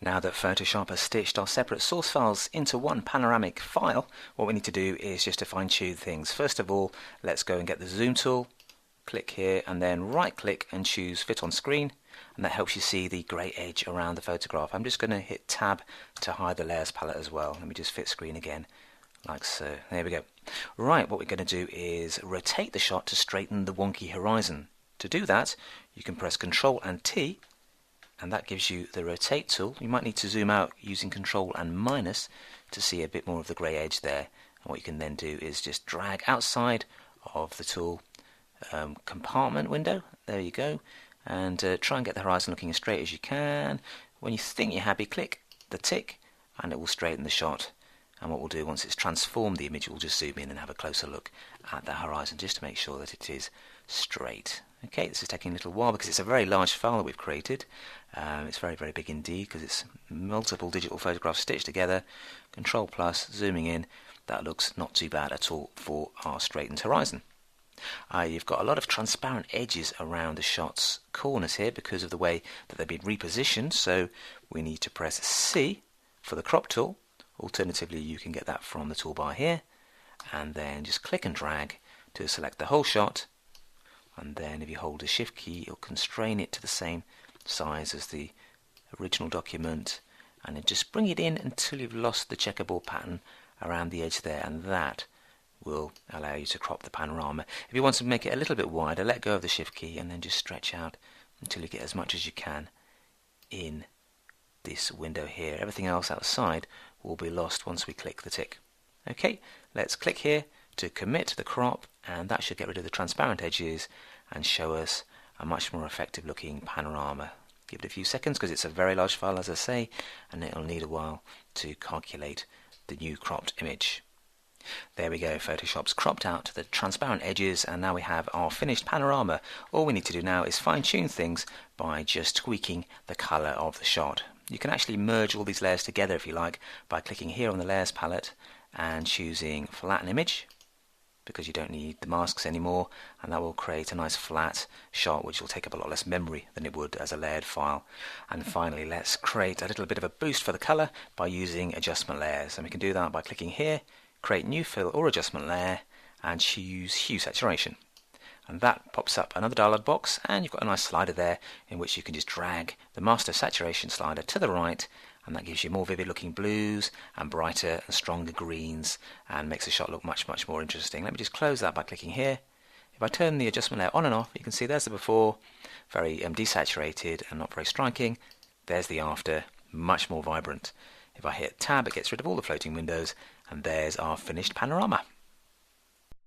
Now that Photoshop has stitched our separate source files into one panoramic file, what we need to do is just to fine-tune things. First of all, let's go and get the zoom tool, click here and then right click and choose fit on screen, and that helps you see the grey edge around the photograph. I'm just going to hit tab to hide the layers palette as well. Let me just fit screen again, like so. There we go. Right, what we're going to do is rotate the shot to straighten the wonky horizon. To do that, you can press Ctrl and T, and that gives you the rotate tool. You might need to zoom out using Ctrl and minus to see a bit more of the grey edge there. And what you can then do is just drag outside of the tool compartment window. There you go. And try and get the horizon looking as straight as you can. When you think you're happy, click the tick and it will straighten the shot. And what we'll do once it's transformed the image, we'll just zoom in and have a closer look at the horizon just to make sure that it is straight. Okay, this is taking a little while because it's a very large file that we've created. It's very, very big indeed because it's multiple digital photographs stitched together. Control plus, zooming in. That looks not too bad at all for our straightened horizon. You've got a lot of transparent edges around the shot's corners here because of the way that they've been repositioned, so we need to press C for the crop tool. Alternatively, you can get that from the toolbar here, and then just click and drag to select the whole shot, and then if you hold the shift key you'll constrain it to the same size as the original document, and then just bring it in until you've lost the checkerboard pattern around the edge there, and that will allow you to crop the panorama. If you want to make it a little bit wider, let go of the shift key and then just stretch out until you get as much as you can in this window here. Everything else outside will be lost once we click the tick. Okay, let's click here to commit the crop, and that should get rid of the transparent edges and show us a much more effective looking panorama. Give it a few seconds because it's a very large file, as I say, and it'll need a while to calculate the new cropped image. There we go, Photoshop's cropped out the transparent edges, and now we have our finished panorama. All we need to do now is fine-tune things by just tweaking the colour of the shot. You can actually merge all these layers together if you like by clicking here on the layers palette and choosing flatten image, because you don't need the masks anymore, and that will create a nice flat shot which will take up a lot less memory than it would as a layered file. And finally, let's create a little bit of a boost for the colour by using adjustment layers, and we can do that by clicking here, create new fill or adjustment layer, and choose hue saturation. And that pops up another dialog box, and you've got a nice slider there in which you can just drag the master saturation slider to the right, and that gives you more vivid looking blues and brighter and stronger greens and makes the shot look much more interesting. Let me just close that by clicking here. If I turn the adjustment layer on and off, you can see there's the before, very desaturated and not very striking. There's the after, much more vibrant. If I hit tab, it gets rid of all the floating windows, and there's our finished panorama.